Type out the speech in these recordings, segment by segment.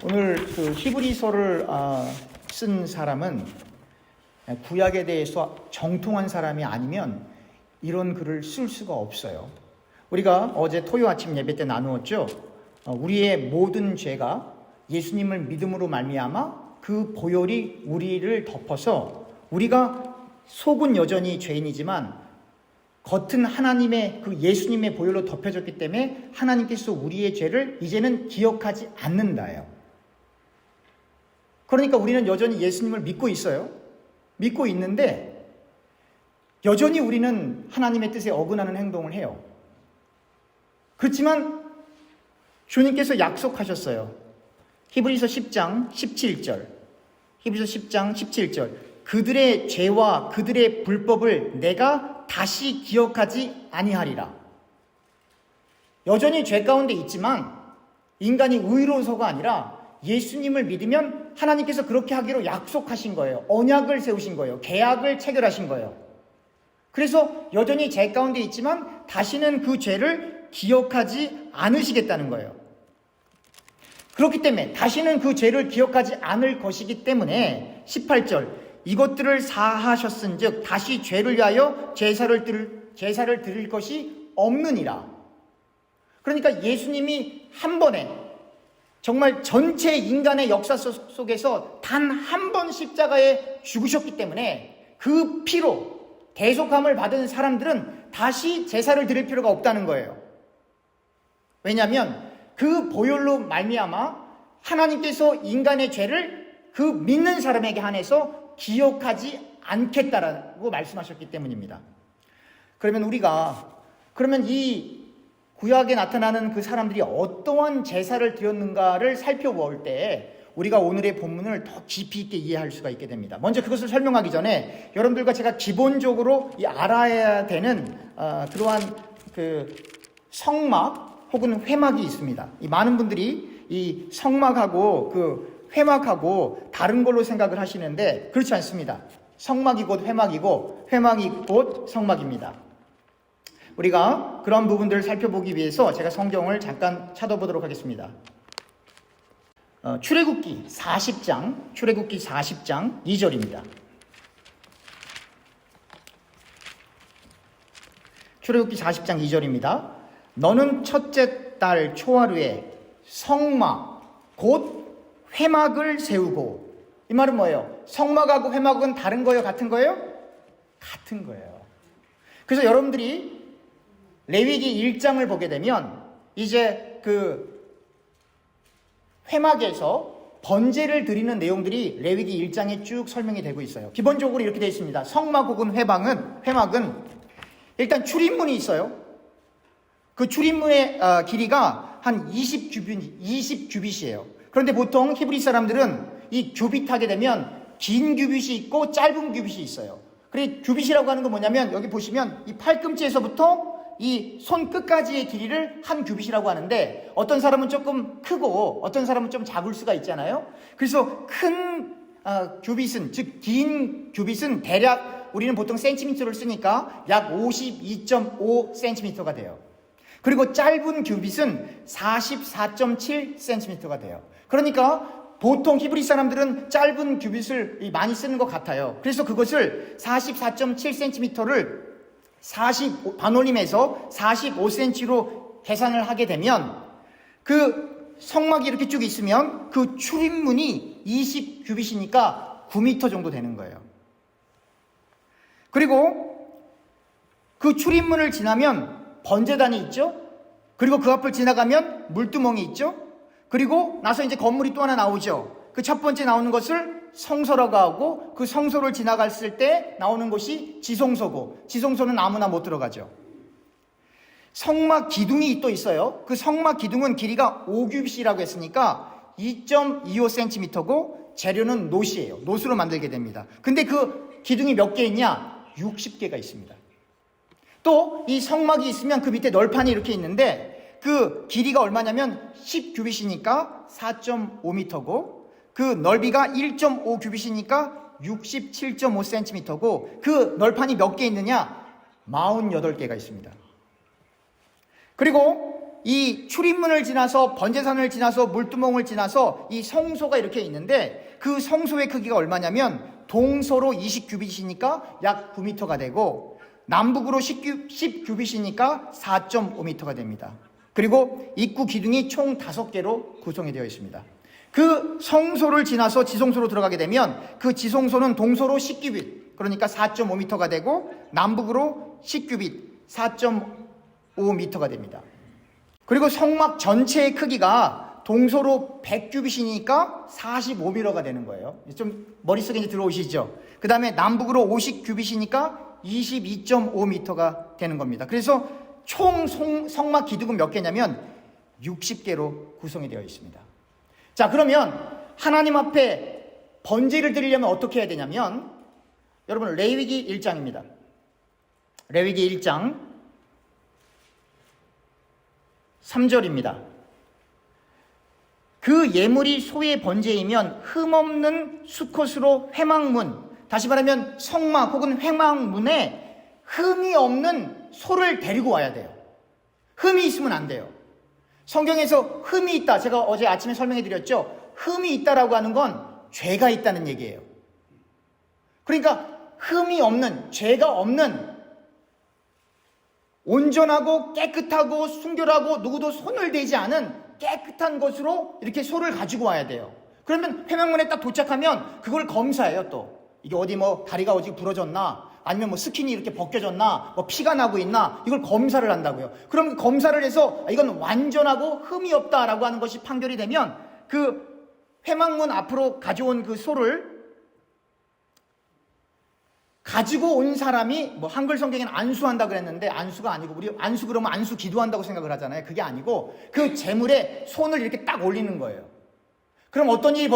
오늘 그 히브리서를 쓴 사람은 구약에 대해서 정통한 사람이 아니면 이런 글을 쓸 수가 없어요. 우리가 어제 토요 아침 예배 때 나누었죠. 우리의 모든 죄가 예수님을 믿음으로 말미암아 그 보혈이 우리를 덮어서 우리가 속은 여전히 죄인이지만 겉은 하나님의 그 예수님의 보혈로 덮여졌기 때문에 하나님께서 우리의 죄를 이제는 기억하지 않는다예요. 그러니까 우리는 여전히 예수님을 믿고 있어요. 믿고 있는데 여전히 우리는 하나님의 뜻에 어긋나는 행동을 해요. 그렇지만 주님께서 약속하셨어요. 히브리서 10장 17절. 히브리서 10장 17절. 그들의 죄와 그들의 불법을 내가 다시 기억하지 아니하리라. 여전히 죄 가운데 있지만 인간이 의로워서가 아니라 예수님을 믿으면 하나님께서 그렇게 하기로 약속하신 거예요. 언약을 세우신 거예요. 계약을 체결하신 거예요. 그래서 여전히 죄 가운데 있지만 다시는 그 죄를 기억하지 않으시겠다는 거예요. 그렇기 때문에 다시는 그 죄를 기억하지 않을 것이기 때문에 18절 이것들을 사하셨은즉 다시 죄를 위하여 제사를 드릴 것이 없느니라. 그러니까 예수님이 한 번에 정말 전체 인간의 역사 속에서 단 한 번 십자가에 죽으셨기 때문에 그 피로 대속함을 받은 사람들은 다시 제사를 드릴 필요가 없다는 거예요. 왜냐하면 그 보혈로 말미암아 하나님께서 인간의 죄를 그 믿는 사람에게 한해서 기억하지 않겠다라고 말씀하셨기 때문입니다. 그러면 이 구약에 나타나는 그 사람들이 어떠한 제사를 드렸는가를 살펴볼 때 우리가 오늘의 본문을 더 깊이 있게 이해할 수가 있게 됩니다. 먼저 그것을 설명하기 전에 여러분들과 제가 기본적으로 알아야 되는 그러한 그 성막 혹은 회막이 있습니다. 이 많은 분들이 이 성막하고 그 회막하고 다른 걸로 생각을 하시는데 그렇지 않습니다. 성막이 곧 회막이고 회막이 곧 성막입니다. 우리가 그런 부분들을 살펴보기 위해서 제가 성경을 잠깐 찾아보도록 하겠습니다. 출애굽기 40장 2절입니다. 출애굽기 40장 2절입니다. 너는 첫째 달 초하루에 성막 곧 회막을 세우고. 이 말은 뭐예요? 성막하고 회막은 다른 거예요? 같은 거예요? 같은 거예요. 그래서 여러분들이 레위기 1장을 보게 되면 이제 그 회막에서 번제를 드리는 내용들이 레위기 1장에 쭉 설명이 되고 있어요. 기본적으로 이렇게 되어 있습니다. 성막 혹은 회막은 일단 출입문이 있어요. 그 출입문의 길이가 한 20규빗이에요. 그런데 보통 히브리 사람들은 이 규빗하게 되면 긴 규빗이 있고 짧은 규빗이 있어요. 그리고 규빗이라고 하는 건 뭐냐면 여기 보시면 이 팔꿈치에서부터 이 손끝까지의 길이를 한 규빗이라고 하는데 어떤 사람은 조금 크고 어떤 사람은 좀 작을 수가 있잖아요. 그래서 큰 규빗은 즉 긴 규빗은 대략 우리는 보통 센티미터를 쓰니까 약 52.5cm가 돼요. 그리고 짧은 규빗은 44.7cm가 돼요. 그러니까 보통 히브리 사람들은 짧은 규빗을 많이 쓰는 것 같아요. 그래서 그것을 44.7cm를 반올림해서 45cm로 계산을 하게 되면 그 성막이 이렇게 쭉 있으면 그 출입문이 20규빗이니까 9m 정도 되는 거예요. 그리고 그 출입문을 지나면 번제단이 있죠. 그리고 그 앞을 지나가면 물두멍이 있죠. 그리고 나서 이제 건물이 또 하나 나오죠. 그 첫 번째 나오는 것을 성소라고 하고 그 성소를 지나갔을 때 나오는 곳이 지성소고 지성소는 아무나 못 들어가죠. 성막 기둥이 또 있어요. 그 성막 기둥은 길이가 5규빗이라고 했으니까 2.25cm고 재료는 노시예요. 노수로 만들게 됩니다. 근데 그 기둥이 몇 개 있냐? 60개가 있습니다. 또 이 성막이 있으면 그 밑에 널판이 이렇게 있는데 그 길이가 얼마냐면 10규빗이니까 4.5m고 그 넓이가 1.5규빗이니까 67.5cm고 그 널판이 몇 개 있느냐? 48개가 있습니다. 그리고 이 출입문을 지나서 번제산을 지나서 물두멍을 지나서 이 성소가 이렇게 있는데 그 성소의 크기가 얼마냐면 동서로 20규빗이니까 약 9m가 되고 남북으로 10규빗이니까 4.5m가 됩니다. 그리고 입구 기둥이 총 5개로 구성이 되어 있습니다. 그 성소를 지나서 지성소로 들어가게 되면 그 지성소는 동서로 10규빗, 그러니까 4.5m가 되고 남북으로 10규빗, 4.5m가 됩니다. 그리고 성막 전체의 크기가 동서로 100규빗이니까 45m가 되는 거예요. 좀 머릿속에 이제 들어오시죠? 그 다음에 남북으로 50규빗이니까 22.5m가 되는 겁니다. 그래서 총 성막 기둥은 몇 개냐면 60개로 구성이 되어 있습니다. 자, 그러면 하나님 앞에 번제를 드리려면 어떻게 해야 되냐면, 여러분 레위기 1장입니다. 레위기 1장 3절입니다. 그 예물이 소의 번제이면 흠없는 수컷으로 회막문, 다시 말하면 성막 혹은 회막문에 흠이 없는 소를 데리고 와야 돼요. 흠이 있으면 안 돼요. 성경에서 흠이 있다, 제가 어제 아침에 설명해 드렸죠. 흠이 있다라고 하는 건 죄가 있다는 얘기예요. 그러니까 흠이 없는, 죄가 없는, 온전하고 깨끗하고 순결하고 누구도 손을 대지 않은 깨끗한 것으로 이렇게 소를 가지고 와야 돼요. 그러면 회막문에 딱 도착하면 그걸 검사해요. 또 이게 어디 뭐 다리가 어디 부러졌나, 아니면 뭐 스킨이 이렇게 벗겨졌나, 뭐 피가 나고 있나, 이걸 검사를 한다고요. 그럼 검사를 해서 이건 완전하고 흠이 없다라고 하는 것이 판결이 되면 그 회막문 앞으로 가져온 그 소를 가지고 온 사람이, 뭐 한글 성경에는 안수한다 그랬는데 안수가 아니고, 우리 안수 그러면 안수 기도한다고 생각을 하잖아요. 그게 아니고 그 제물에 손을 이렇게 딱 올리는 거예요. 그럼 어떤 일이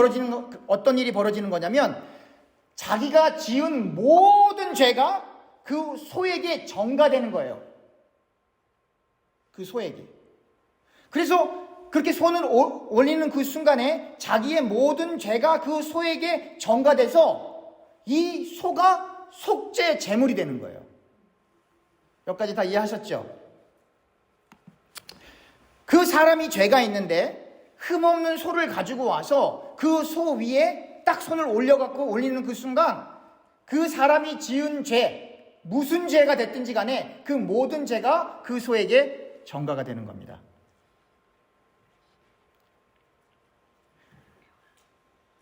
벌어지는 거냐면 자기가 지은 모든 죄가 그 소에게 전가되는 거예요. 그 소에게. 그래서 그렇게 손을 올리는 그 순간에 자기의 모든 죄가 그 소에게 전가돼서 이 소가 속죄 제물이 되는 거예요. 여기까지 다 이해하셨죠? 그 사람이 죄가 있는데 흠없는 소를 가지고 와서 그 소 위에 딱 손을 올려갖고 올리는 그 순간 그 사람이 지은 죄, 무슨 죄가 됐든지 간에 그 모든 죄가 그 소에게 전가가 되는 겁니다.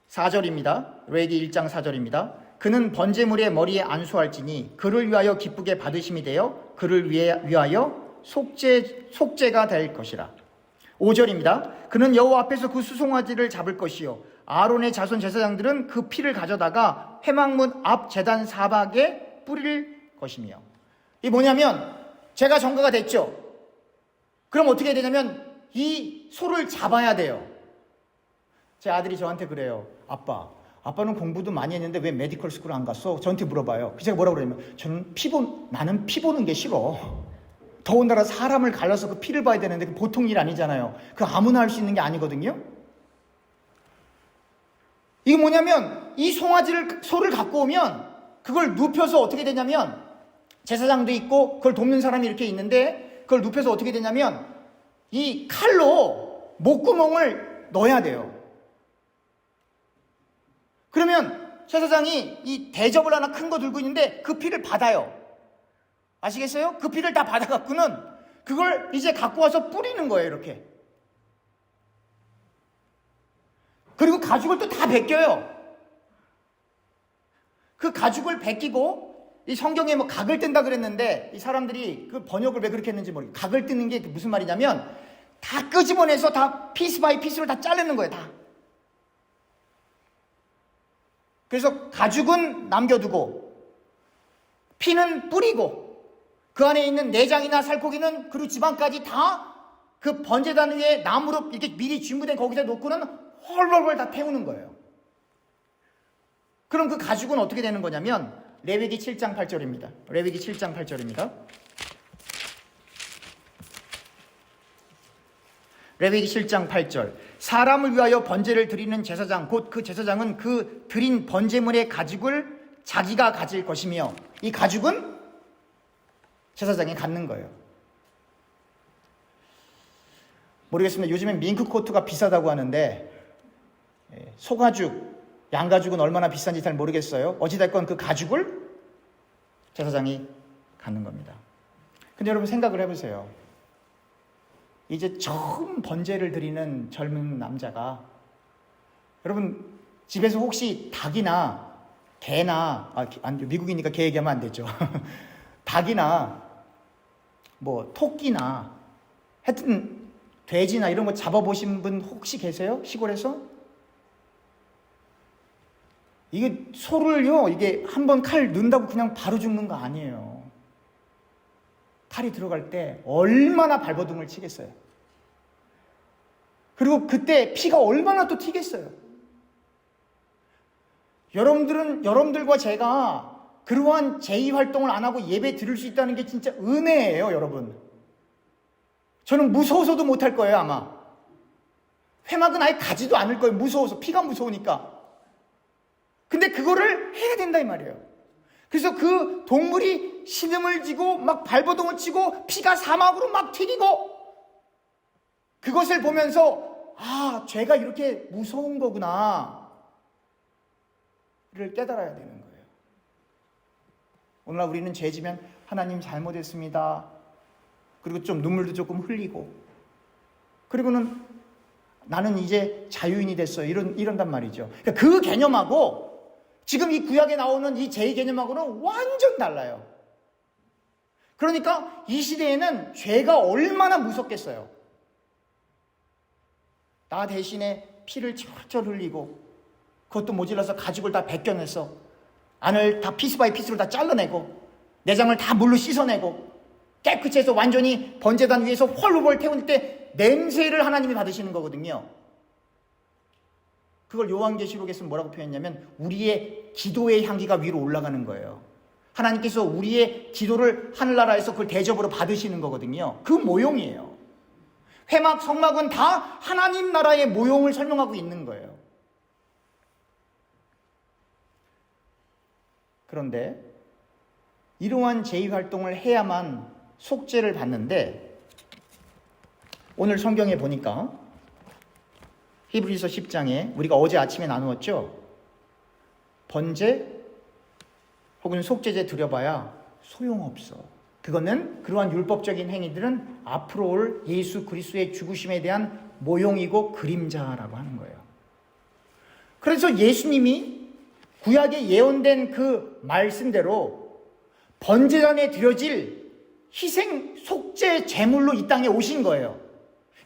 (4절입니다) 레위기 1장 4절입니다. 그는 번제물의 머리에 안수할지니 그를 위하여 기쁘게 받으심이 되어 그를 위하여 속죄가 될 것이라. 5절입니다. 그는 여호와 앞에서 그 수송아지를 잡을 것이요 아론의 자손 제사장들은 그 피를 가져다가 회막문 앞 제단 사박에 뿌릴 것이며. 이게 뭐냐면 죄가 전가가 됐죠. 그럼 어떻게 해야 되냐면 이 소를 잡아야 돼요. 제 아들이 저한테 그래요. 아빠는 공부도 많이 했는데 왜 메디컬 스쿨 안 갔어? 저한테 물어봐요. 제가 뭐라고 그러냐면 나는 피 보는 게 싫어. 더군다나 사람을 갈라서 그 피를 봐야 되는데 그 보통 일 아니잖아요. 그 아무나 할 수 있는 게 아니거든요. 이게 뭐냐면 이 소를 갖고 오면 그걸 눕혀서 어떻게 되냐면, 제사장도 있고 그걸 돕는 사람이 이렇게 있는데 그걸 눕혀서 어떻게 되냐면 이 칼로 목구멍을 넣어야 돼요. 그러면 제사장이 이 대접을 하나 큰 거 들고 있는데 그 피를 받아요. 아시겠어요? 그 피를 다 받아갖고는 그걸 이제 갖고 와서 뿌리는 거예요. 이렇게. 그리고 가죽을 또 다 벗겨요. 그 가죽을 벗기고, 이 성경에 뭐 각을 뜬다 그랬는데 이 사람들이 그 번역을 왜 그렇게 했는지 모르겠어요. 각을 뜨는 게 무슨 말이냐면 다 끄집어내서 다 피스 바이 피스로 다 자르는 거예요. 다. 그래서 가죽은 남겨두고 피는 뿌리고 그 안에 있는 내장이나 살코기는 그리고 지방까지 다 그 번제단 위에 나무로 이렇게 미리 준비된 거기다 놓고는 헐헐헐 다 태우는 거예요. 그럼 그 가죽은 어떻게 되는 거냐면 레위기 7장 8절입니다. 레위기 7장 8절입니다. 레위기 7장 8절. 사람을 위하여 번제를 드리는 제사장, 곧 그 제사장은 그 드린 번제물의 가죽을 자기가 가질 것이며, 이 가죽은 제사장이 갖는 거예요. 모르겠습니다. 요즘엔 밍크 코트가 비싸다고 하는데 소가죽, 양가죽은 얼마나 비싼지 잘 모르겠어요. 어찌됐건 그 가죽을 제사장이 갖는 겁니다. 근데 여러분 생각을 해보세요. 이제 처음 번제를 드리는 젊은 남자가, 여러분 집에서 혹시 닭이나 개나, 미국이니까 개 얘기하면 안 되죠. 닭이나 뭐 토끼나 하여튼 돼지나 이런 거 잡아보신 분 혹시 계세요? 시골에서? 이게 소를요, 이게 한번 칼 넣는다고 그냥 바로 죽는 거 아니에요. 칼이 들어갈 때 얼마나 발버둥을 치겠어요. 그리고 그때 피가 얼마나 또 튀겠어요. 여러분들과 제가 그러한 제의 활동을 안 하고 예배 드릴 수 있다는 게 진짜 은혜예요, 여러분. 저는 무서워서도 못할 거예요, 아마. 회막은 아예 가지도 않을 거예요, 무서워서. 피가 무서우니까. 근데 그거를 해야 된다 이 말이에요. 그래서 그 동물이 신음을 지고 막 발버둥을 치고 피가 사막으로 막 튀기고, 그것을 보면서 아, 죄가 이렇게 무서운 거구나 를 깨달아야 되는 거예요. 오늘날 우리는 죄 지면 하나님 잘못했습니다. 그리고 좀 눈물도 조금 흘리고, 그리고는 나는 이제 자유인이 됐어요. 이런단 말이죠. 그러니까 그 개념하고 지금 이 구약에 나오는 이 죄의 개념하고는 완전 달라요. 그러니까 이 시대에는 죄가 얼마나 무섭겠어요. 나 대신에 피를 철철 흘리고, 그것도 모질라서 가죽을 다 벗겨내서 안을 다 피스 바이 피스로 다 잘라내고 내장을 다 물로 씻어내고 깨끗이 해서 완전히 번제단 위에서 홀로벌 태울 때 냄새를 하나님이 받으시는 거거든요. 그걸 요한계시록에서 뭐라고 표현했냐면 우리의 기도의 향기가 위로 올라가는 거예요. 하나님께서 우리의 기도를 하늘나라에서 그걸 대접으로 받으시는 거거든요. 그 모형이에요. 회막, 성막은 다 하나님 나라의 모형을 설명하고 있는 거예요. 그런데 이러한 제의 활동을 해야만 속죄를 받는데, 오늘 성경에 보니까 히브리서 10장에 우리가 어제 아침에 나누었죠. 번제 혹은 속죄제 드려봐야 소용없어. 그거는 그러한 율법적인 행위들은 앞으로 올 예수 그리스도의 죽으심에 대한 모형이고 그림자라고 하는 거예요. 그래서 예수님이 구약에 예언된 그 말씀대로 번제단에 드려질 희생 속죄 제물로 이 땅에 오신 거예요.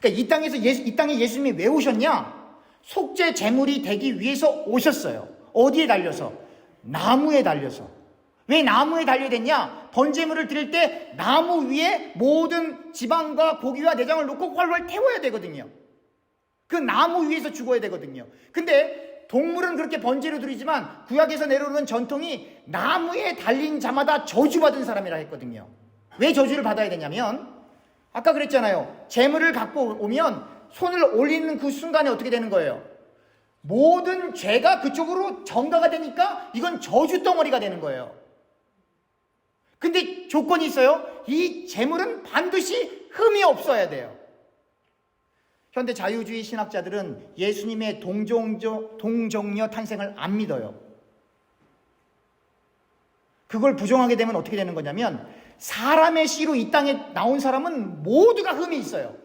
그러니까 이 땅에 예수님이 왜 오셨냐? 속죄 제물이 되기 위해서 오셨어요. 어디에 달려서? 나무에 달려서. 왜 나무에 달려야 됐냐? 번제물을 드릴 때 나무 위에 모든 지방과 고기와 내장을 놓고 활활 태워야 되거든요. 그 나무 위에서 죽어야 되거든요. 근데 동물은 그렇게 번제로 드리지만 구약에서 내려오는 전통이 나무에 달린 자마다 저주받은 사람이라 했거든요. 왜 저주를 받아야 되냐면, 아까 그랬잖아요. 재물을 갖고 오면 손을 올리는 그 순간에 어떻게 되는 거예요? 모든 죄가 그쪽으로 전가가 되니까 이건 저주 덩어리가 되는 거예요. 근데 조건이 있어요. 이 재물은 반드시 흠이 없어야 돼요. 현대 자유주의 신학자들은 예수님의 동정녀 탄생을 안 믿어요. 그걸 부정하게 되면 어떻게 되는 거냐면, 사람의 씨로 이 땅에 나온 사람은 모두가 흠이 있어요.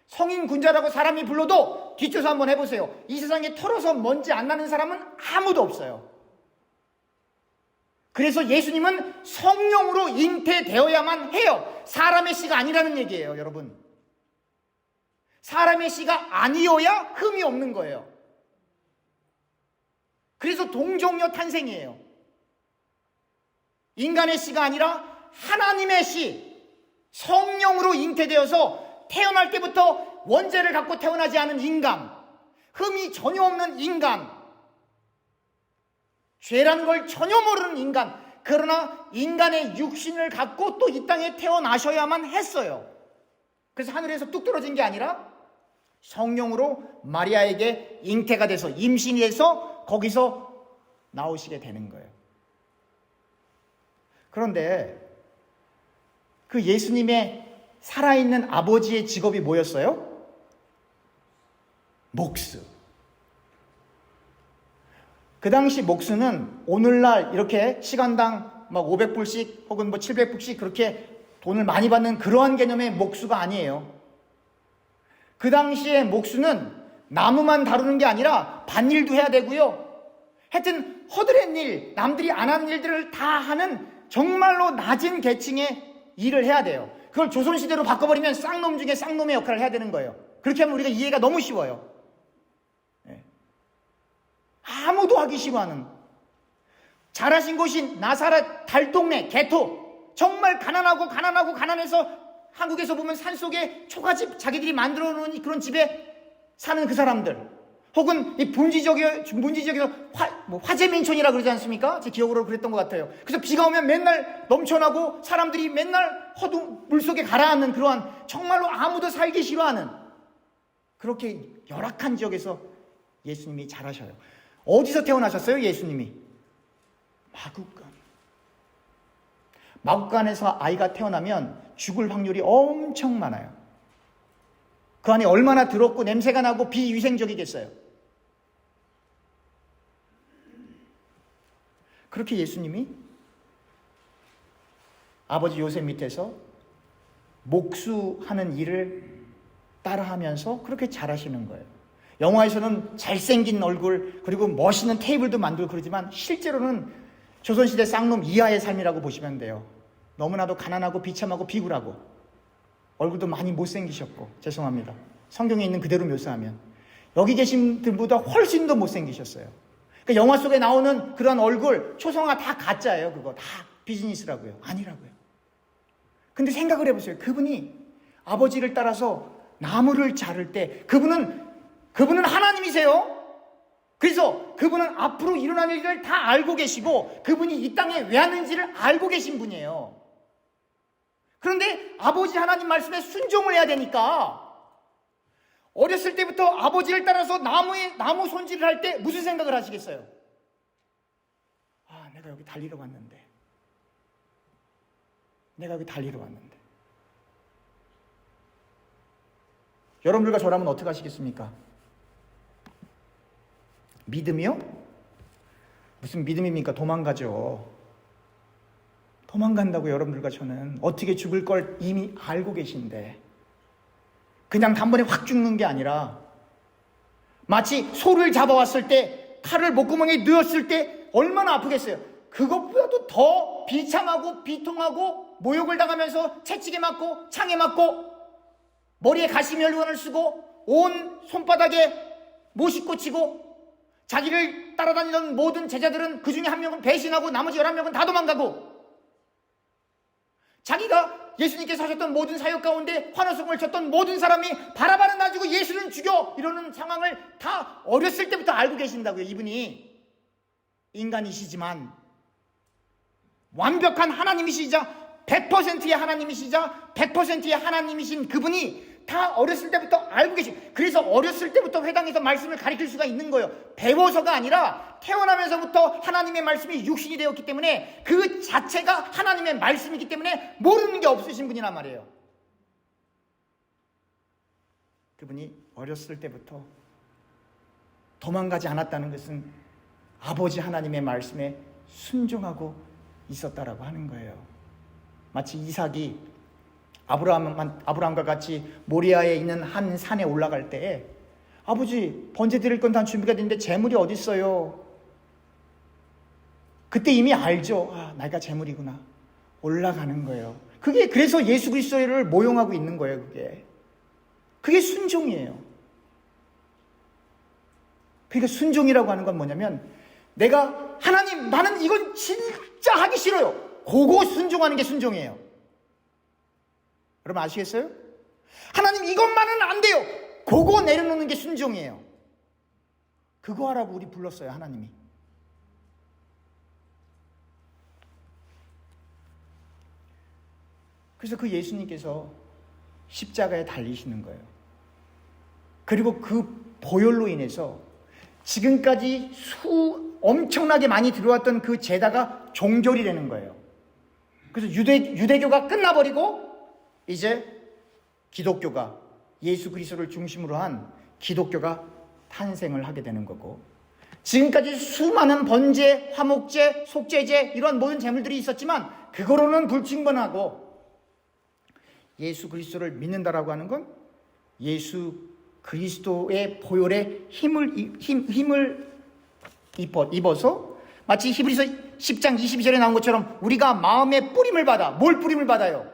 성인 군자라고 사람이 불러도 뒷조사 한번 해보세요. 이 세상에 털어서 먼지 안 나는 사람은 아무도 없어요. 그래서 예수님은 성령으로 잉태되어야만 해요. 사람의 씨가 아니라는 얘기예요, 여러분. 사람의 씨가 아니어야 흠이 없는 거예요. 그래서 동정녀 탄생이에요. 인간의 씨가 아니라 하나님의 씨, 성령으로 잉태되어서 태어날 때부터 원죄를 갖고 태어나지 않은 인간, 흠이 전혀 없는 인간, 죄라는 걸 전혀 모르는 인간, 그러나 인간의 육신을 갖고 또 이 땅에 태어나셔야만 했어요. 그래서 하늘에서 뚝 떨어진 게 아니라 성령으로 마리아에게 잉태가 돼서 임신이 돼서 거기서 나오시게 되는 거예요. 그런데 그 예수님의 살아있는 아버지의 직업이 뭐였어요? 목수. 그 당시 목수는 오늘날 이렇게 시간당 막 500불씩 혹은 뭐 700불씩 그렇게 돈을 많이 받는 그러한 개념의 목수가 아니에요. 그 당시에 목수는 나무만 다루는 게 아니라 밭일도 해야 되고요. 하여튼 허드렛 일, 남들이 안 하는 일들을 다 하는 정말로 낮은 계층의 일을 해야 돼요. 그걸 조선시대로 바꿔버리면 쌍놈 중에 쌍놈의 역할을 해야 되는 거예요. 그렇게 하면 우리가 이해가 너무 쉬워요. 아무도 하기 싫어하는, 잘하신 곳이 나사렛, 달동네, 개토, 정말 가난해서 한국에서 보면 산속에 초가집 자기들이 만들어 놓은 그런 집에 사는 그 사람들, 혹은 이 문지적에서 화재민촌이라 그러지 않습니까? 제 기억으로 그랬던 것 같아요. 그래서 비가 오면 맨날 넘쳐나고 사람들이 맨날 물속에 가라앉는 그러한 정말로 아무도 살기 싫어하는 그렇게 열악한 지역에서 예수님이 자라셔요. 어디서 태어나셨어요? 예수님이 마국간에서 아이가 태어나면 죽을 확률이 엄청 많아요. 그 안에 얼마나 더럽고 냄새가 나고 비위생적이겠어요. 그렇게 예수님이 아버지 요셉 밑에서 목수하는 일을 따라하면서 그렇게 잘하시는 거예요. 영화에서는 잘생긴 얼굴 그리고 멋있는 테이블도 만들고 그러지만 실제로는 조선시대 쌍놈 이하의 삶이라고 보시면 돼요. 너무나도 가난하고 비참하고 비굴하고 얼굴도 많이 못생기셨고, 죄송합니다. 성경에 있는 그대로 묘사하면 여기 계신 분보다 훨씬 더 못생기셨어요. 그러니까 영화 속에 나오는 그런 얼굴 초성화 다 가짜예요. 그거 다 비즈니스라고요. 아니라고요. 근데 생각을 해보세요. 그분이 아버지를 따라서 나무를 자를 때 그분은 하나님이세요. 그래서 그분은 앞으로 일어날 일을 다 알고 계시고 그분이 이 땅에 왜 왔는지를 알고 계신 분이에요. 그런데 아버지 하나님 말씀에 순종을 해야 되니까 어렸을 때부터 아버지를 따라서 나무 손질을 할 때 무슨 생각을 하시겠어요? 내가 여기 달리러 왔는데. 여러분들과 저라면 어떻게 하시겠습니까? 믿음이요? 무슨 믿음입니까? 도망가죠. 도망간다고 여러분들과 저는 어떻게 죽을 걸 이미 알고 계신데 그냥 단번에 확 죽는 게 아니라 마치 소를 잡아왔을 때 칼을 목구멍에 넣었을 때 얼마나 아프겠어요. 그것보다도 더 비참하고 비통하고 모욕을 당하면서 채찍에 맞고 창에 맞고 머리에 가시면류관을 쓰고 온 손바닥에 못이 꽂히고 자기를 따라다니던 모든 제자들은 그 중에 한 명은 배신하고 나머지 11명은 다 도망가고 자기가 예수님께서 하셨던 모든 사역 가운데 환호성을 쳤던 모든 사람이 바라바는 놔주고 예수는 죽여 이러는 상황을 다 어렸을 때부터 알고 계신다고요. 이분이 인간이시지만 완벽한 하나님이시자 100%의 하나님이시자 100%의 하나님이신 그분이 다 어렸을 때부터 알고 그래서 어렸을 때부터 회당에서 말씀을 가르칠 수가 있는 거예요. 배워서가 아니라 태어나면서부터 하나님의 말씀이 육신이 되었기 때문에 그 자체가 하나님의 말씀이기 때문에 모르는 게 없으신 분이란 말이에요. 그분이 어렸을 때부터 도망가지 않았다는 것은 아버지 하나님의 말씀에 순종하고 있었다라고 하는 거예요. 마치 이삭이 아브라함과 같이 모리아에 있는 한 산에 올라갈 때 아버지 번제 드릴 건 다 준비가 됐는데 재물이 어디 있어요? 그때 이미 알죠. 내가 재물이구나. 올라가는 거예요. 그게 그래서 예수 그리스도를 모용하고 있는 거예요. 그게 순종이에요. 그러니까 순종이라고 하는 건 뭐냐면 내가 하나님 나는 이건 진짜 하기 싫어요. 그거 순종하는 게 순종이에요. 여러분 아시겠어요? 하나님 이것만은 안 돼요. 그거 내려놓는 게 순종이에요. 그거 하라고 우리 불렀어요. 하나님이. 그래서 그 예수님께서 십자가에 달리시는 거예요. 그리고 그 보혈로 인해서 지금까지 엄청나게 많이 들어왔던 그 제다가 종결이 되는 거예요. 그래서 유대교가 끝나버리고 이제 기독교가, 예수 그리스도를 중심으로 한 기독교가 탄생을 하게 되는 거고, 지금까지 수많은 번제, 화목제, 속죄제 이런 모든 제물들이 있었지만 그거로는 불충분하고, 예수 그리스도를 믿는다라고 하는 건 예수 그리스도의 보혈에 힘을 입어서, 마치 히브리서 10장 22절에 나온 것처럼 우리가 마음의 뿌림을 받아. 뭘 뿌림을 받아요?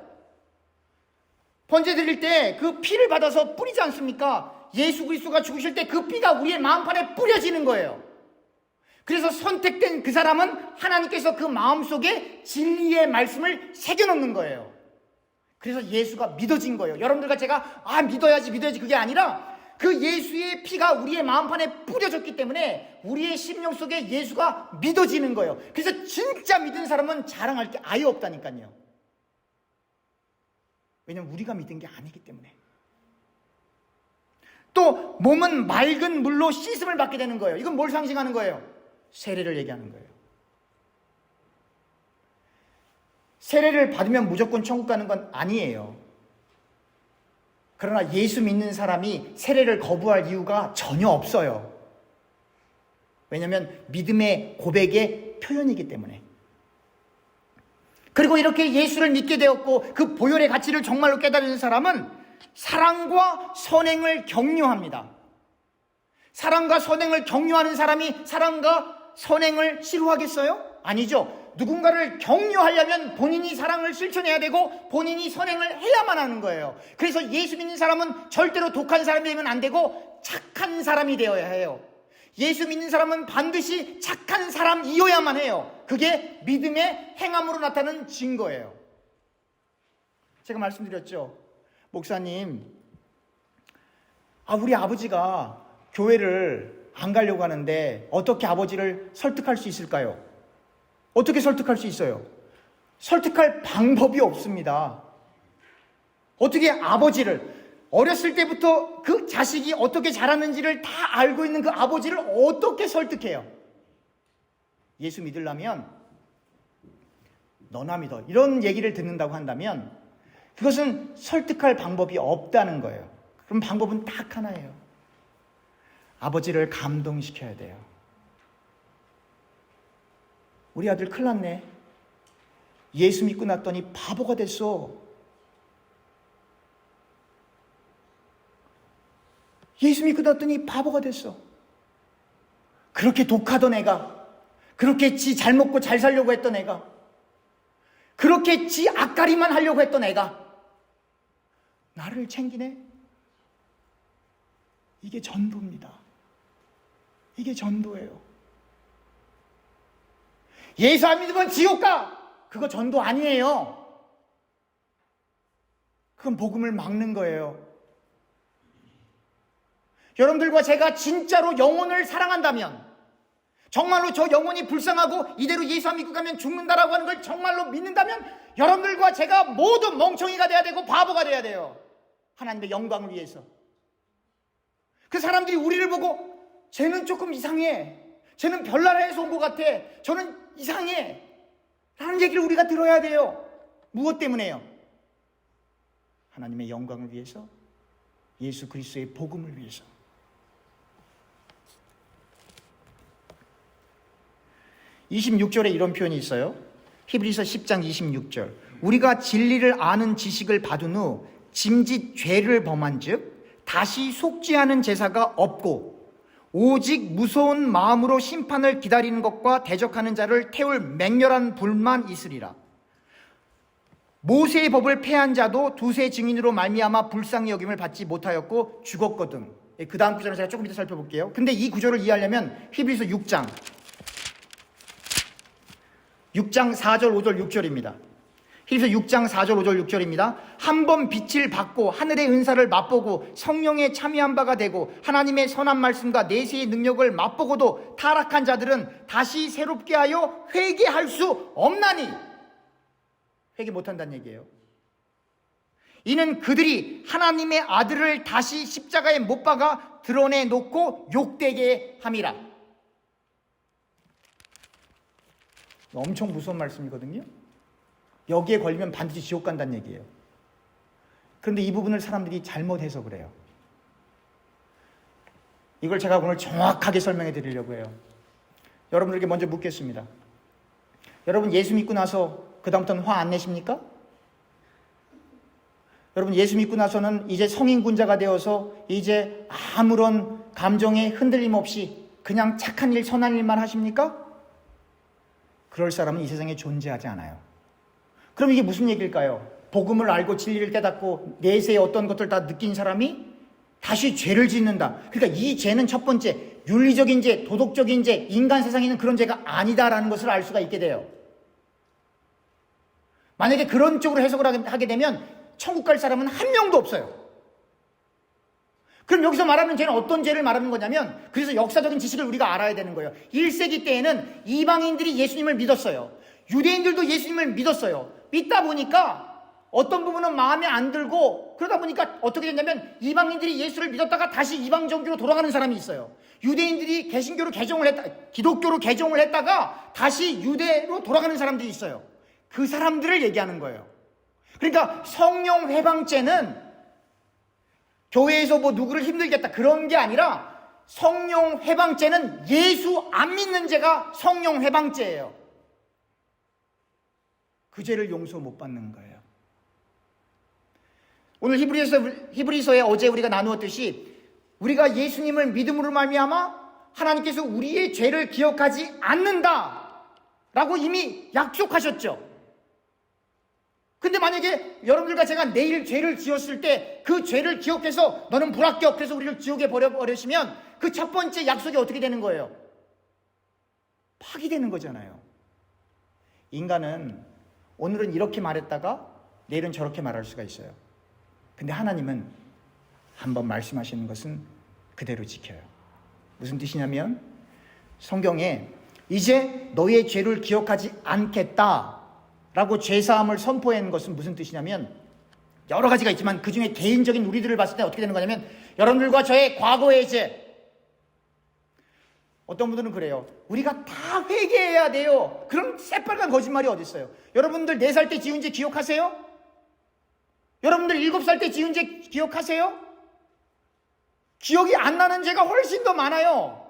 번제 드릴 때 그 피를 받아서 뿌리지 않습니까? 예수 그리스도가 죽으실 때 그 피가 우리의 마음판에 뿌려지는 거예요. 그래서 선택된 그 사람은 하나님께서 그 마음속에 진리의 말씀을 새겨놓는 거예요. 그래서 예수가 믿어진 거예요. 여러분들과 제가 믿어야지 그게 아니라, 그 예수의 피가 우리의 마음판에 뿌려졌기 때문에 우리의 심령 속에 예수가 믿어지는 거예요. 그래서 진짜 믿은 사람은 자랑할 게 아예 없다니까요. 왜냐면 우리가 믿은 게 아니기 때문에. 또 몸은 맑은 물로 씻음을 받게 되는 거예요. 이건 뭘 상징하는 거예요? 세례를 얘기하는 거예요. 세례를 받으면 무조건 천국 가는 건 아니에요. 그러나 예수 믿는 사람이 세례를 거부할 이유가 전혀 없어요. 왜냐하면 믿음의 고백의 표현이기 때문에. 그리고 이렇게 예수를 믿게 되었고 그 보혈의 가치를 정말로 깨달은 사람은 사랑과 선행을 격려합니다. 사랑과 선행을 격려하는 사람이 사랑과 선행을 싫어하겠어요? 아니죠. 누군가를 격려하려면 본인이 사랑을 실천해야 되고 본인이 선행을 해야만 하는 거예요. 그래서 예수 믿는 사람은 절대로 독한 사람이 되면 안 되고 착한 사람이 되어야 해요. 예수 믿는 사람은 반드시 착한 사람이어야만 해요. 그게 믿음의 행함으로 나타나는 증거예요. 제가 말씀드렸죠. 목사님, 우리 아버지가 교회를 안 가려고 하는데 어떻게 아버지를 설득할 수 있을까요? 어떻게 설득할 수 있어요? 설득할 방법이 없습니다. 어떻게 아버지를, 어렸을 때부터 그 자식이 어떻게 자랐는지를 다 알고 있는 그 아버지를 어떻게 설득해요? 예수 믿으려면 너나 믿어, 이런 얘기를 듣는다고 한다면 그것은 설득할 방법이 없다는 거예요. 그럼 방법은 딱 하나예요. 아버지를 감동시켜야 돼요. 우리 아들 큰일 났네. 예수 믿고 났더니 바보가 됐어. 예수 믿고 났더니 바보가 됐어. 그렇게 독하던 애가, 그렇게 지 잘 먹고 잘 살려고 했던 애가, 그렇게 지 앞가리만 하려고 했던 애가 나를 챙기네? 이게 전도입니다. 이게 전도예요. 예수 안 믿으면 지옥 가! 그거 전도 아니에요. 그건 복음을 막는 거예요. 여러분들과 제가 진짜로 영혼을 사랑한다면, 정말로 저 영혼이 불쌍하고 이대로 예수 안 믿고 가면 죽는다라고 하는 걸 정말로 믿는다면 여러분들과 제가 모두 멍청이가 돼야 되고 바보가 돼야 돼요. 하나님의 영광을 위해서. 그 사람들이 우리를 보고 쟤는 조금 이상해, 쟤는 별나라에서 온 것 같아, 저는 이상해 라는 얘기를 우리가 들어야 돼요. 무엇 때문에요? 하나님의 영광을 위해서, 예수 그리스도의 복음을 위해서. (26절에) 이런 표현이 있어요. 히브리서 10장 26절. 우리가 진리를 아는 지식을 받은 후 짐짓 죄를 범한 즉 다시 속지 않은 제사가 없고 오직 무서운 마음으로 심판을 기다리는 것과 대적하는 자를 태울 맹렬한 불만 있으리라. 모세의 법을 폐한 자도 두세 증인으로 말미암아 불쌍히 여김을 받지 못하였고 죽었거든. 그 다음 구절을 제가 조금 이따 살펴볼게요. 근데 이 구절을 이해하려면 히브리서 6장 4절 5절 6절입니다. 히브리서 6장 4절 5절 6절입니다. 한 번 빛을 받고 하늘의 은사를 맛보고 성령에 참여한 바가 되고 하나님의 선한 말씀과 내세의 능력을 맛보고도 타락한 자들은 다시 새롭게 하여 회개할 수 없나니. 회개 못한다는 얘기예요. 이는 그들이 하나님의 아들을 다시 십자가에 못 박아 드러내놓고 욕되게 함이라. 엄청 무서운 말씀이거든요. 여기에 걸리면 반드시 지옥 간다는 얘기예요. 그런데 이 부분을 사람들이 잘못 해석을 해요. 이걸 제가 오늘 정확하게 설명해 드리려고 해요. 여러분들에게 먼저 묻겠습니다. 여러분 예수 믿고 나서 그 다음부터는 화 안 내십니까? 여러분 예수 믿고 나서는 이제 성인군자가 되어서 이제 아무런 감정에 흔들림 없이 그냥 착한 일, 선한 일만 하십니까? 그럴 사람은 이 세상에 존재하지 않아요. 그럼 이게 무슨 얘기일까요? 복음을 알고 진리를 깨닫고 내세의 어떤 것들 다 느낀 사람이 다시 죄를 짓는다. 그러니까 이 죄는 첫 번째 윤리적인 죄, 도덕적인 죄, 인간 세상에는 그런 죄가 아니다라는 것을 알 수가 있게 돼요. 만약에 그런 쪽으로 해석을 하게 되면 천국 갈 사람은 한 명도 없어요. 그럼 여기서 말하는 죄는 어떤 죄를 말하는 거냐면, 그래서 역사적인 지식을 우리가 알아야 되는 거예요. 1세기 때에는 이방인들이 예수님을 믿었어요. 유대인들도 예수님을 믿었어요. 믿다 보니까 어떤 부분은 마음에 안 들고, 그러다 보니까 어떻게 됐냐면 이방인들이 예수를 믿었다가 다시 이방 종교로 돌아가는 사람이 있어요. 유대인들이 개신교로 개종을 했다, 기독교로 개종을 했다가 다시 유대로 돌아가는 사람들이 있어요. 그 사람들을 얘기하는 거예요. 그러니까 성령 회방죄는 교회에서 뭐 누구를 힘들겠다 그런 게 아니라, 성령 회방죄는 예수 안 믿는 죄가 성령 회방죄예요. 그 죄를 용서 못 받는 거예요. 오늘 히브리서에 어제 우리가 나누었듯이, 우리가 예수님을 믿음으로 말미암아 하나님께서 우리의 죄를 기억하지 않는다라고 이미 약속하셨죠. 근데 만약에 여러분들과 제가 내일 죄를 지었을 때 그 죄를 기억해서 너는 불합격, 그래서 우리를 지옥에 버려버리시면 그 첫 번째 약속이 어떻게 되는 거예요? 파기되는 거잖아요. 인간은 오늘은 이렇게 말했다가 내일은 저렇게 말할 수가 있어요. 근데 하나님은 한번 말씀하시는 것은 그대로 지켜요. 무슨 뜻이냐면, 성경에 이제 너의 죄를 기억하지 않겠다 라고 죄사함을 선포한 것은 무슨 뜻이냐면, 여러 가지가 있지만 그 중에 개인적인 우리들을 봤을 때 어떻게 되는 거냐면, 여러분들과 저의 과거의 죄, 어떤 분들은 그래요. 우리가 다 회개해야 돼요. 그런 새빨간 거짓말이 어디 있어요? 여러분들 4살 때 지은 죄 기억하세요? 여러분들 7살 때 지은 죄 기억하세요? 기억이 안 나는 죄가 훨씬 더 많아요.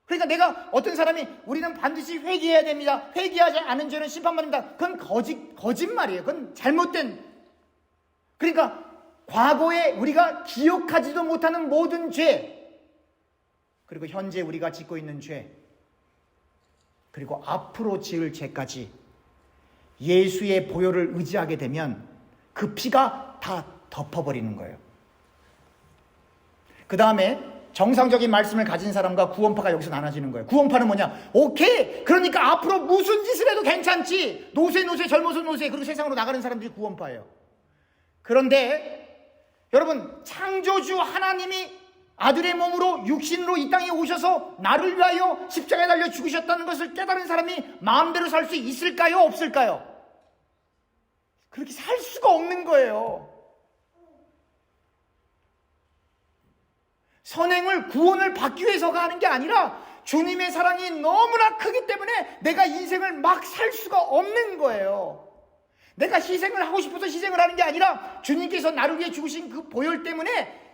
그러니까 내가, 어떤 사람이 우리는 반드시 회개해야 됩니다, 회개하지 않은 죄는 심판받는다, 그건 거짓말이에요. 그건 잘못된. 그러니까 과거에 우리가 기억하지도 못하는 모든 죄, 그리고 현재 우리가 짓고 있는 죄, 그리고 앞으로 지을 죄까지 예수의 보혈을 의지하게 되면 그 피가 다 덮어버리는 거예요. 그 다음에 정상적인 말씀을 가진 사람과 구원파가 여기서 나눠지는 거예요. 구원파는 뭐냐? 오케이, 그러니까 앞으로 무슨 짓을 해도 괜찮지, 노세 젊어서 노세, 그리고 세상으로 나가는 사람들이 구원파예요. 그런데 여러분, 창조주 하나님이 아들의 몸으로 육신으로 이 땅에 오셔서 나를 위하여 십자가에 달려 죽으셨다는 것을 깨달은 사람이 마음대로 살 수 있을까요? 없을까요? 그렇게 살 수가 없는 거예요. 선행을, 구원을 받기 위해서가 하는 게 아니라 주님의 사랑이 너무나 크기 때문에 내가 인생을 막 살 수가 없는 거예요. 내가 희생을 하고 싶어서 희생을 하는 게 아니라 주님께서 나를 위해 죽으신 그 보혈 때문에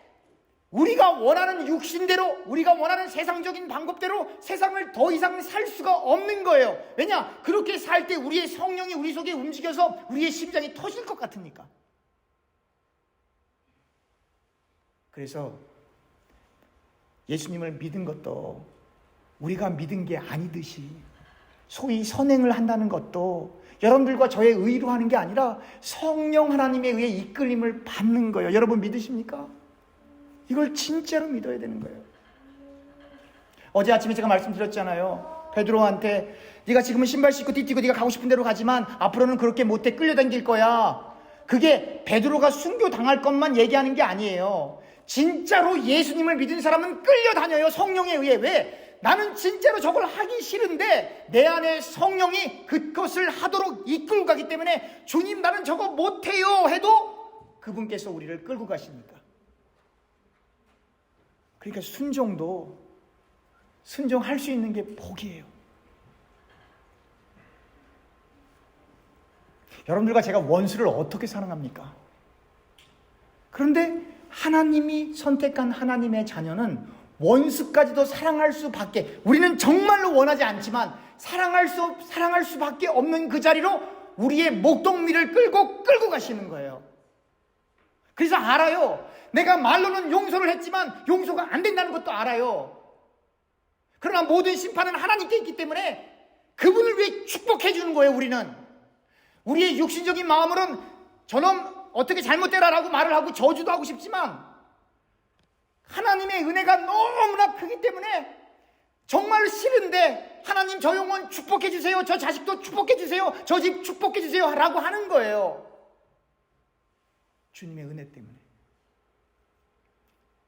우리가 원하는 육신대로, 우리가 원하는 세상적인 방법대로 세상을 더 이상 살 수가 없는 거예요. 왜냐? 그렇게 살 때 우리의 성령이 우리 속에 움직여서 우리의 심장이 터질 것 같으니까. 그래서 예수님을 믿은 것도 우리가 믿은 게 아니듯이, 소위 선행을 한다는 것도 여러분들과 저의 의로 하는 게 아니라 성령 하나님에 의해 이끌림을 받는 거예요. 여러분 믿으십니까? 이걸 진짜로 믿어야 되는 거예요. 어제 아침에 제가 말씀드렸잖아요. 베드로한테 네가 지금은 신발 신고 뛰고 네가 가고 싶은 대로 가지만 앞으로는 그렇게 못해 끌려다닐 거야. 그게 베드로가 순교당할 것만 얘기하는 게 아니에요. 진짜로 예수님을 믿은 사람은 끌려다녀요, 성령에 의해. 왜? 나는 진짜로 저걸 하기 싫은데 내 안에 성령이 그것을 하도록 이끌고 가기 때문에, 주님 나는 저거 못해요 해도 그분께서 우리를 끌고 가십니다. 그러니까 순종할 수 있는 게 복이에요. 여러분들과 제가 원수를 어떻게 사랑합니까? 그런데 하나님이 선택한 하나님의 자녀는 원수까지도 사랑할 수밖에, 우리는 정말로 원하지 않지만 사랑할 수밖에 없는 그 자리로 우리의 목동미를 끌고 가시는 거예요. 그래서 알아요. 내가 말로는 용서를 했지만 용서가 안 된다는 것도 알아요. 그러나 모든 심판은 하나님께 있기 때문에 그분을 위해 축복해 주는 거예요. 우리의 육신적인 마음으로는 저놈 어떻게 잘못되라라고 말을 하고 저주도 하고 싶지만 하나님의 은혜가 너무나 크기 때문에 정말 싫은데 하나님 저 영혼 축복해 주세요, 저 자식도 축복해 주세요, 저 집 축복해 주세요 라고 하는 거예요. 주님의 은혜 때문에.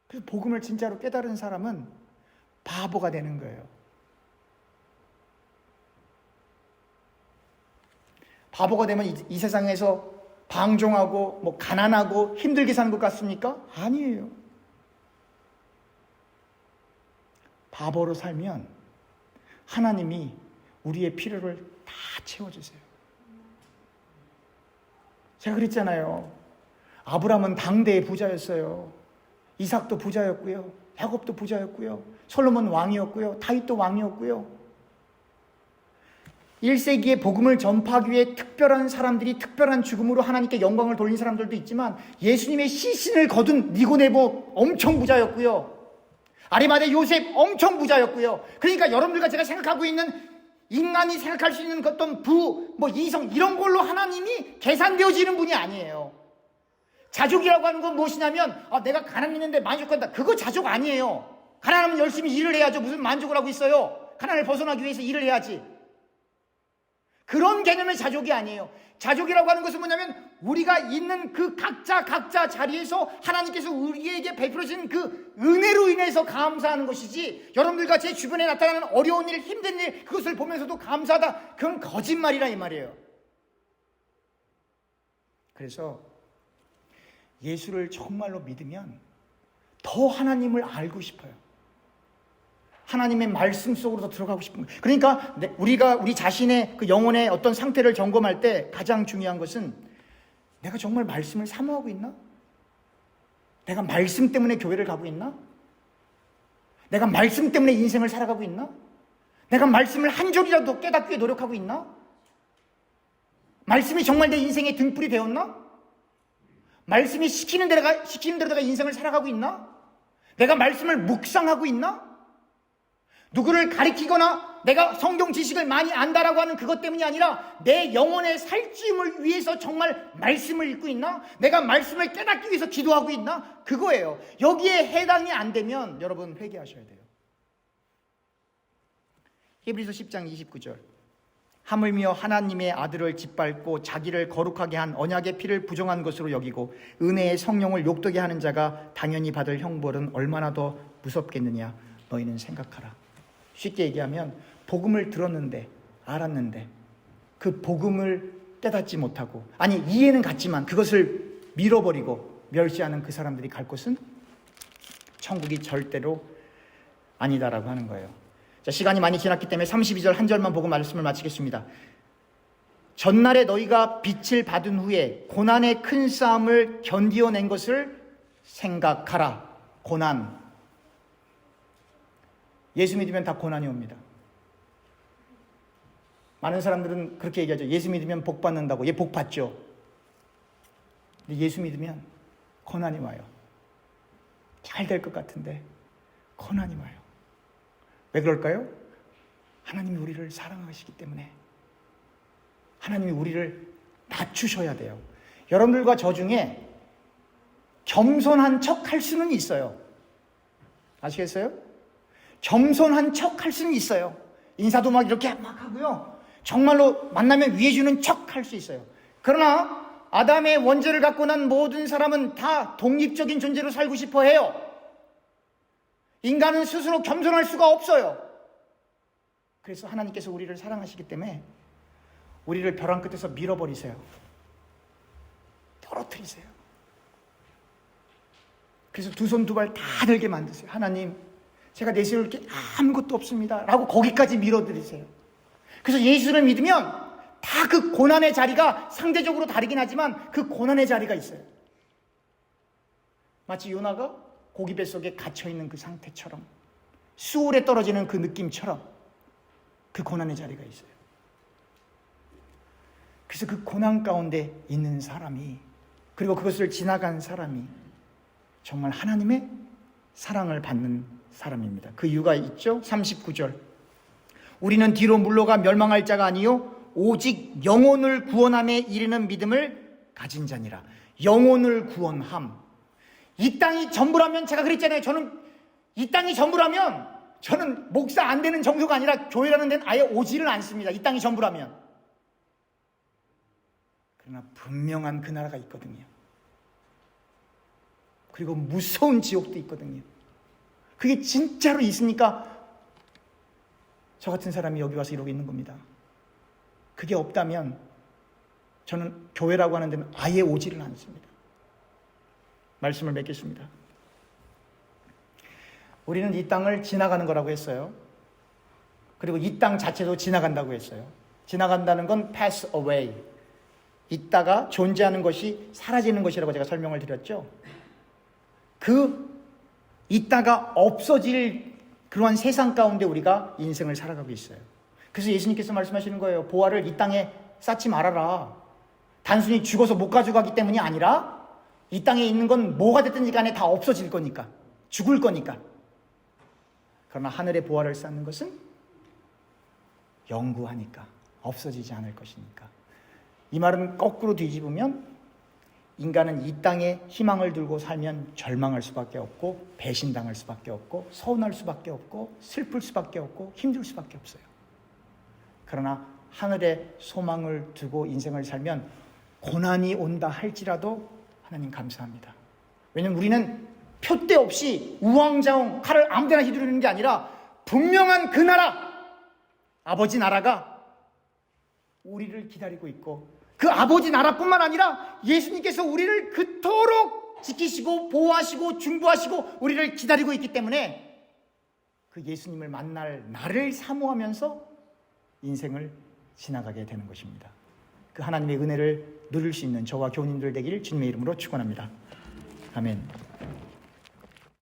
그래서 복음을 진짜로 깨달은 사람은 바보가 되는 거예요. 바보가 되면 이 세상에서 방종하고 가난하고 힘들게 사는 것 같습니까? 아니에요. 바보로 살면 하나님이 우리의 필요를 다 채워주세요. 제가 그랬잖아요. 아브라함은 당대의 부자였어요. 이삭도 부자였고요. 야곱도 부자였고요. 솔로몬 왕이었고요. 다윗도 왕이었고요. 1세기에 복음을 전파하기 위해 특별한 사람들이 특별한 죽음으로 하나님께 영광을 돌린 사람들도 있지만 예수님의 시신을 거둔 니고데모 엄청 부자였고요. 아리마대 요셉 엄청 부자였고요. 그러니까 여러분들과 제가 생각하고 있는 인간이 생각할 수 있는 어떤 이성 이런 걸로 하나님이 계산되어지는 분이 아니에요. 자족이라고 하는 건 무엇이냐면 내가 가난했는데 만족한다. 그거 자족 아니에요. 가난하면 열심히 일을 해야죠. 무슨 만족을 하고 있어요. 가난을 벗어나기 위해서 일을 해야지. 그런 개념의 자족이 아니에요. 자족이라고 하는 것은 뭐냐면 우리가 있는 그 각자 자리에서 하나님께서 우리에게 베풀어진 그 은혜로 인해서 감사하는 것이지, 여러분들과 제 주변에 나타나는 어려운 일, 힘든 일, 그것을 보면서도 감사하다, 그건 거짓말이라 이 말이에요. 그래서 예수를 정말로 믿으면 더 하나님을 알고 싶어요. 하나님의 말씀 속으로 더 들어가고 싶은 거예요. 그러니까 우리 자신의 그 영혼의 어떤 상태를 점검할 때 가장 중요한 것은 내가 정말 말씀을 사모하고 있나? 내가 말씀 때문에 교회를 가고 있나? 내가 말씀 때문에 인생을 살아가고 있나? 내가 말씀을 한 줄이라도 깨닫기 위해 노력하고 있나? 말씀이 정말 내 인생의 등불이 되었나? 말씀이 시키는 대로 내가 인생을 살아가고 있나? 내가 말씀을 묵상하고 있나? 누구를 가리키거나 내가 성경 지식을 많이 안다라고 하는 그것 때문이 아니라 내 영혼의 살찌움을 위해서 정말 말씀을 읽고 있나? 내가 말씀을 깨닫기 위해서 기도하고 있나? 그거예요. 여기에 해당이 안 되면 여러분 회개하셔야 돼요. 히브리서 10장 29절. 하물며 하나님의 아들을 짓밟고 자기를 거룩하게 한 언약의 피를 부정한 것으로 여기고 은혜의 성령을 욕되게 하는 자가 당연히 받을 형벌은 얼마나 더 무섭겠느냐 너희는 생각하라. 쉽게 얘기하면 복음을 들었는데 알았는데 그 복음을 깨닫지 못하고, 아니 이해는 갔지만 그것을 밀어버리고 멸시하는 그 사람들이 갈 곳은 천국이 절대로 아니다라고 하는 거예요. 자, 시간이 많이 지났기 때문에 32절 한 절만 보고 말씀을 마치겠습니다. 전날에 너희가 빛을 받은 후에 고난의 큰 싸움을 견디어낸 것을 생각하라. 고난. 예수 믿으면 다 고난이 옵니다. 많은 사람들은 그렇게 얘기하죠. 예수 믿으면 복 받는다고. 복 받죠. 근데 예수 믿으면 고난이 와요. 잘 될 것 같은데 고난이 와요. 왜 그럴까요? 하나님이 우리를 사랑하시기 때문에. 하나님이 우리를 낮추셔야 돼요. 여러분들과 저 중에 겸손한 척 할 수는 있어요. 아시겠어요? 겸손한 척 할 수는 있어요. 인사도 막 이렇게 막 하고요. 정말로 만나면 위해주는 척 할 수 있어요. 그러나 아담의 원죄를 갖고 난 모든 사람은 다 독립적인 존재로 살고 싶어 해요. 인간은 스스로 겸손할 수가 없어요. 그래서 하나님께서 우리를 사랑하시기 때문에 우리를 벼랑 끝에서 밀어버리세요. 떨어뜨리세요. 그래서 두 손 두 발 다 들게 만드세요. 하나님, 제가 내세울 게 아무것도 없습니다 라고 거기까지 밀어드리세요. 그래서 예수를 믿으면 다 그 고난의 자리가 상대적으로 다르긴 하지만 그 고난의 자리가 있어요. 마치 요나가 고기 뱃속에 갇혀있는 그 상태처럼, 수울에 떨어지는 그 느낌처럼 그 고난의 자리가 있어요. 그래서 그 고난 가운데 있는 사람이, 그리고 그것을 지나간 사람이 정말 하나님의 사랑을 받는 사람입니다. 그 이유가 있죠. 39절. 우리는 뒤로 물러가 멸망할 자가 아니요 오직 영혼을 구원함에 이르는 믿음을 가진 자니라. 영혼을 구원함. 이 땅이 전부라면, 제가 그랬잖아요. 저는 이 땅이 전부라면, 저는 목사 안 되는 정도가 아니라 교회라는 데는 아예 오지를 않습니다. 이 땅이 전부라면. 그러나 분명한 그 나라가 있거든요. 그리고 무서운 지옥도 있거든요. 그게 진짜로 있으니까 저 같은 사람이 여기 와서 이러고 있는 겁니다. 그게 없다면 저는 교회라고 하는 데는 아예 오지를 않습니다. 말씀을 맺겠습니다. 우리는 이 땅을 지나가는 거라고 했어요. 그리고 이 땅 자체도 지나간다고 했어요. 지나간다는 건 pass away. 있다가 존재하는 것이 사라지는 것이라고 제가 설명을 드렸죠. 있다가 없어질 그러한 세상 가운데 우리가 인생을 살아가고 있어요. 그래서 예수님께서 말씀하시는 거예요. 보화를 이 땅에 쌓지 말아라. 단순히 죽어서 못 가져가기 때문이 아니라 이 땅에 있는 건 뭐가 됐든지 간에 다 없어질 거니까, 죽을 거니까. 그러나 하늘의 보화를 쌓는 것은 영구하니까, 없어지지 않을 것이니까. 이 말은 거꾸로 뒤집으면 인간은 이 땅에 희망을 들고 살면 절망할 수밖에 없고, 배신당할 수밖에 없고, 서운할 수밖에 없고, 슬플 수밖에 없고, 힘들 수밖에 없어요. 그러나 하늘에 소망을 두고 인생을 살면 고난이 온다 할지라도 하나님 감사합니다. 왜냐하면 우리는 표대 없이 우왕좌왕 칼을 아무데나 휘두르는 게 아니라 분명한 그 나라, 아버지 나라가 우리를 기다리고 있고, 그 아버지 나라뿐만 아니라 예수님께서 우리를 그토록 지키시고 보호하시고 중보하시고 우리를 기다리고 있기 때문에 그 예수님을 만날 날을 사모하면서 인생을 지나가게 되는 것입니다. 그 하나님의 은혜를 누릴 수 있는 저와 교우님들 되기를 주님의 이름으로 축원합니다. 아멘.